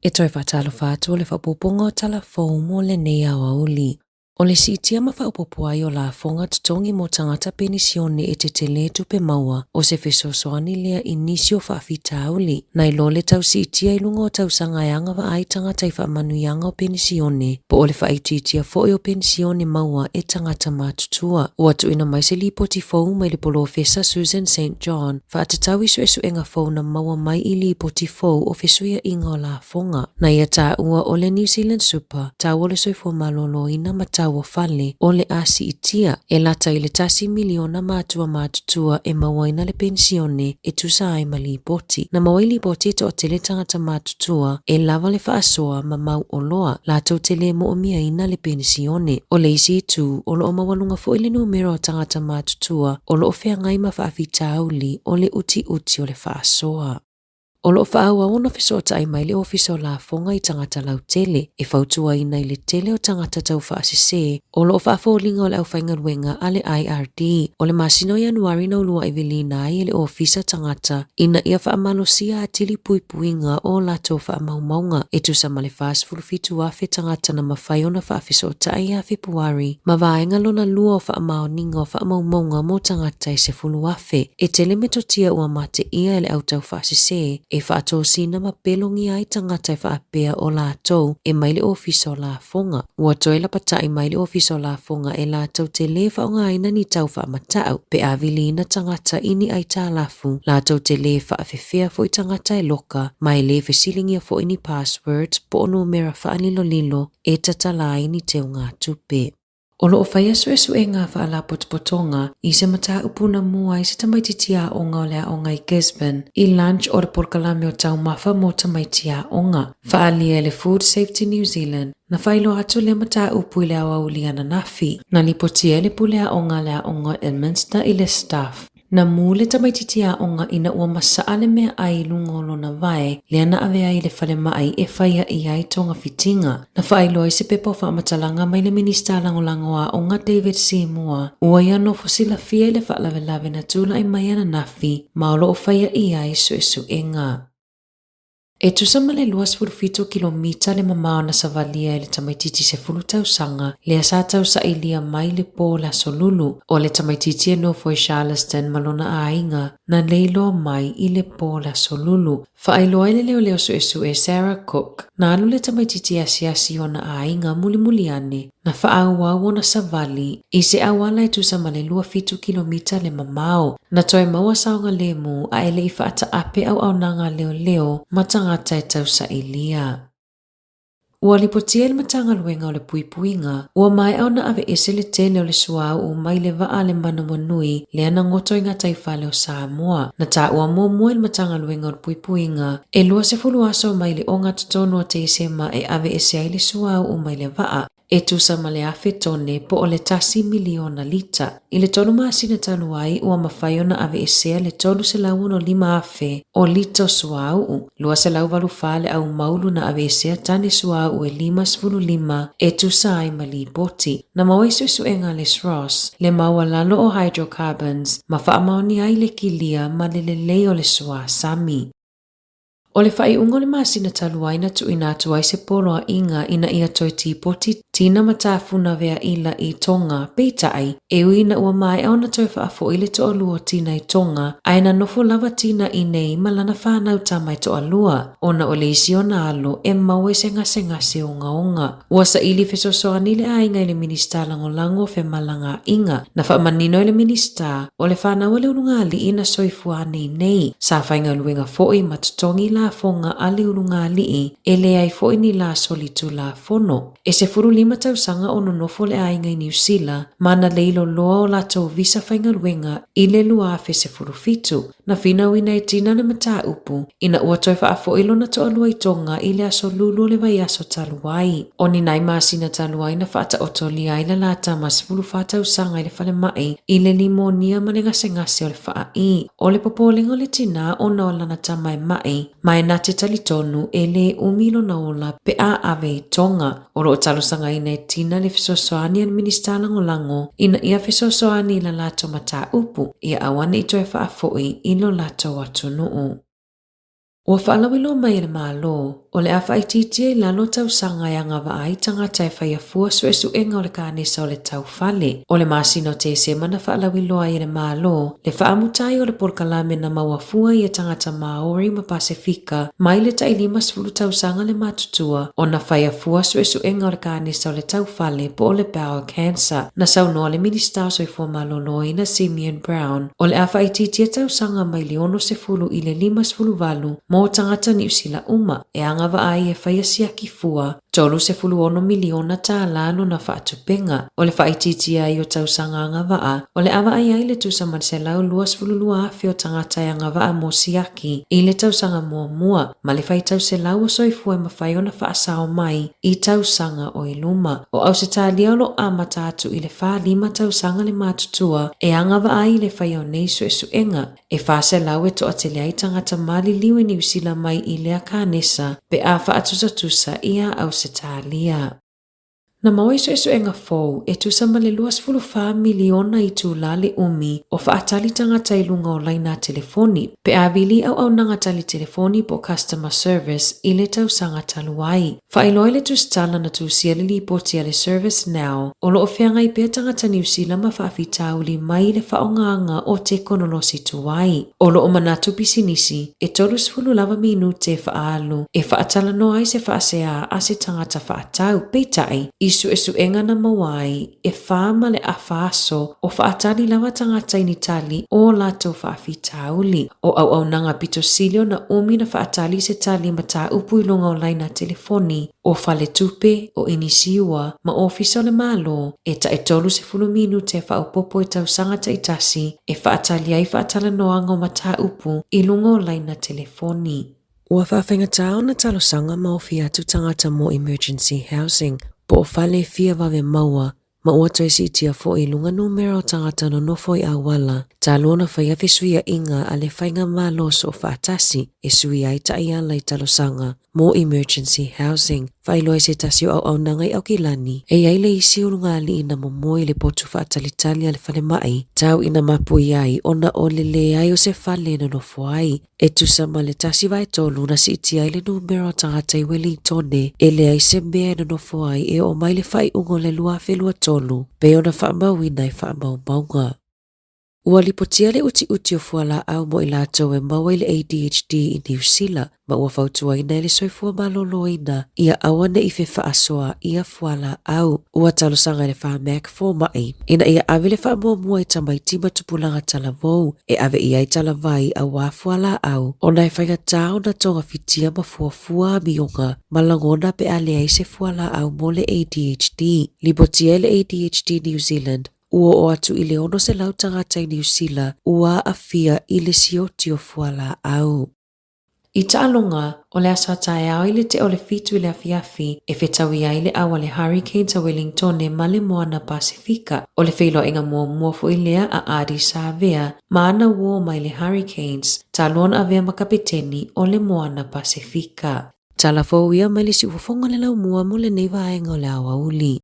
E toi whatalo whātua le whapoponga tala whau mo le nei awa uli. O le sitia ma whaupopoai o la whonga tutongi mo tangata penisione e te tele tupe maua o se fesosoani lea inisio whaafita uli. Nai lo le tau sitia ilunga o tau sangayanga wa ai tangata i whaamanuyanga o penisione po o le whaititia fo o penisione maua e tangata matutua. O atu ina mai se lipoti fau mai le polofesa Susan St. John whaatatau isu esu enga fau na maua mai i lipoti fau o fesuia inga o la whonga. Na ia tā ua o le New Zealand Super, tā o le soifua malolo ina ma tā ua whale o le asi itia e lata i le tasi miliona mātua mātutua e mawaina le pensione e tusa ai ma lipoti. Na mawai lipoti to o tele tangata mātutua e lava le whaasoa ma mau o loa lātou tele mo o mia ina le pensione. O le isi tu o lo o mawalunga fo ile numero o tangata mātutua o lo o whea ngai ma whaafita auli o le uti uti o le whaasoa. O lo whaaua ona whisota ai mai le ofiso la whonga i tangata lau tele, e whautua ina i le tele o tangata tau whaasese, o lo whaafolinga o le au whaingaruenga a le IRD, o le masino Januari na ulua i velina ai le ofisa tangata, ina ia whaamalosia atili puipuinga o lato whaamaumaunga, e tu sama le whaasfulufitu afe tangata na mawhai ona whaafisota ai a Februari, ma vaenga lona lua o whaamauninga o whaamaumaunga mo tangata i se fulu afe, e tele metotia ua mate ia ele au tau whaasese, e whaato sina ma pelongi ai tangata e whaapea o lātou e maile ofiso la whonga. Ua toi la patai maile ofiso la whonga e lātou te le whaonga aina ni tau whaamatau pe avilina tangata ini ai tā lafu. Lātou te le whaafewhea fo i tangata e loka mai le whesilingia fo ini passwords po o numera whaalilo lilo e tatalai ni te unga tupe. O lo o whaia suesu e ngā whaala potpotonga i se mata upuna mua i se tamaititia onga o lea onga i Gisborne i lunch o le porkalame o tau mafa mo tamaitia onga. Whaalia le Food Safety New Zealand na whailo atu le mata upu i le awa uliana nafi na lipotia le pulea onga Elminster i le staff. Na mule tamaititia onga ina ua masaa le mea ai lungolo na vae le ana avea i le whale mai e whaia i ai tonga fitinga. Na whailo i se pepo whaamatalanga mai le minista langolango a onga David Seymour ua iano fosila fia i le whaalavelave na tula i mai ana nafi maolo o whaia i ai suesu enga. E tusama le luas furufito kilomita le mamao na savalia le tamaititi se fulu tausanga le asatau sa ilia mai le po la solulu o le tamaititi e no foi Charleston malona ainga na leilo mai i le po la solulu. Whaailoa le leo suesu e Sarah Cook na anu le tamaititi asiasi o na ainga mulimuliane na whaauau na savali i se awala e tusama le lua fitu kilomita le mamao na toi maua saonga lemu a ele i whaata ape au nanga leo matangata e tau sa ilia. Ua lipotia le matanga luenga o le puipuinga, ua mai au na ave ese le tele o le suau o mai le vaa le manawanui le ana ngoto i ngā taifale o Samoa. Na ta ua mua le matanga luenga o le puipuinga, e lua se fulu aso mai le onga tutono o te isema e ave ese ai le suau o mai le vaa. E tusa ma le afe tone po o le tasi miliona lita. I le tonu maasina tanu ai ua mawhai ona ave esea le tonu se lau no 5 afe o lita o suau. Lua se lau walu fale au maulu na ave esea tane suau e 5.5 e tusa ai ma li poti. Na mawaisu esu enga les Ross le maua lalo o hydrocarbons ma whaamaoni ai le kilia ma le leo le sua sami. O le whai ungo le masina taluaina tu ina tu ai se poloa inga ina ia toi tipoti tina matafuna vea ila i tonga peitai e uina ua mai au na toi whaafo ile to alua tina i tonga aina nofo lava tina i nei malana whanau tamai to alua ona o le isi o na alo e maue se onga. Ua sa ili fesosoani le ainga ile minista lango fe malanga inga na whaamanino ile minista o le whanau le unungali ina soifuani nei sa whainga luenga foi matutongi la fonga ali ulunga lii ele ai foi ni la solitu la fono. E se furu 5 tausanga ono nofo le ainga i New Zealand mana leilo loa o lato visa whainga luenga i le lua afe se furu fitu. Na fina wina e tina le mata upu ina ua toi whaafo ilo na to alua i tonga i le aso lulu le vai aso taluai. O ni nai maasina taluai na whaata otoli ai la lata mas fulu whatausanga i le whale mai i le limonia ma le ngase o le whaai. O le popolingo le tina o na o lana tamai mai na te talitonu e le umilo na ola pe a ave i tonga. O lo talusanga ina e tina le fisosoani an minista lango ina ia fisosoani la lato mata upu ia awane i toi whaafoi ilo lato watunuu. Ua whaalawilo mai le malo O le awhaititia I lalo tausanga ia ngawai tangata e whaiafua suesuenga o le kānesa o le taufale. O le masino te se mana whaalawiloa I le mālo, le whaamutai o le polkalame na mauafua I tangata Maori ma Pasifika, mai le tailima sfulu tausanga le matutua, o na whaiafua suesuenga o le kānesa o le taufale po o le bowel cancer, na saunoa le minista o soifua malolo ina Simeon Brown, o le awhaititia tausanga mai leono sefulu I le 5 mo tangata New Zealand uma, e ngava ai e whaia kifua, tolu se fuluono miliona tā lano na whaatupenga. O le whaititia I o tausanga ngava o le awa ai le tusa manselau luas fululua awhi o tangata ia ngava mo siaki, I le tausanga mua, ma le whaitau se lau o soifua ma whai o na whaasao mai, I tausanga o iluma. O au se tālia o lo amata atu I le 5 tausanga le matutua, e ngava ai le whai o nei suenga, e whaase lau e toa te lei tangata mali liwe New Zealand mai I lea kānesa, pe a whaatusa ia au se tālia. Na maua suenga fou, e tusa ma le 2.5 miliona I tūlale umi o whaatali tangata I lunga o laina telefoni, pe a vili au nanga tali telefoni po customer service I le tausanga taluai. Whailoi le tustala na tusia le lipotia le service now, o lo ofeanga I pia tangata New Zealand ma whaafitauli mai le whaonganga o te konolosi tuai. O lo o manatu pisinisi, e 3 minute whaalu, e whaatala no ai se whaasea a se tangata whaatau, peitai, suenga na mawai e whaama le awhaaso o whaatali lawa tangata I ni tali o lato whaafitauli. O au nanga pito silio na umi na whaatali se tali mata upu ilonga o laina telefoni o whale tupe o inisiua ma ofisa le malo e ta e 30 minute e whaupopo e tausanga ta itasi e whaatali ai whaatala noanga o mata upu ilonga o laina telefoni. Ua whawhenga tau na talosanga ma ofi atu tangata mo emergency housing. Po fale fia vave maua, ma ua toisi tia fo I lunga numero tangata no nofo I awala, ta lona whaia suia inga ale whainga malos o whaatasi e suia I taia lai talosanga, mo emergency housing, whailoi se tasi o au nangai au kilani, e aile isi ulunga ali ina momoi le potu whaatalitali ale whale mai, tau ina mapu iai ona o le ai o se whale na nofo ai, e tusama le tasi vai tolu na si iti ai le numero tangata I Wellingtone, e le ai se mea na nofo ai e o mai le whai ungo le lua tolu, pe ona whaamawina I whaamau. Ua lipotia le uti o fuala au mo I lato e maua I le ADHD I New Zealand, ma ua fautua ina le soifua malolo ina, ia awane I whaasoa ia fuala au, ua talosanga le whaamek fo mai, ina ia ave le whaamua I tamaitima tupulanga talavou, e ave ia I talavai a wa fuala au, ona e whainga tau na tonga fitia ma fuafua mionga, malangona pe ale ai se fuala au mo le ADHD, lipotia le ADHD New Zealand, ua o atu I le ono se lau tangata I New Zealand, ua afia I le sioti o fuala au. I taalonga, o le asa tae au I le te o le fitu I le afiafi, e whetawia I le awa le hurricane ta Wellingtone ma le moana Pasifika, o le whilo inga mua fu I lea a Adi Savea, ma ana uo mai le hurricanes, ta lona avea makapeteni o le moana Pasifika. Tala fo ia mai le si ufonga le lau mua mo le neiva ainga o le awa uli.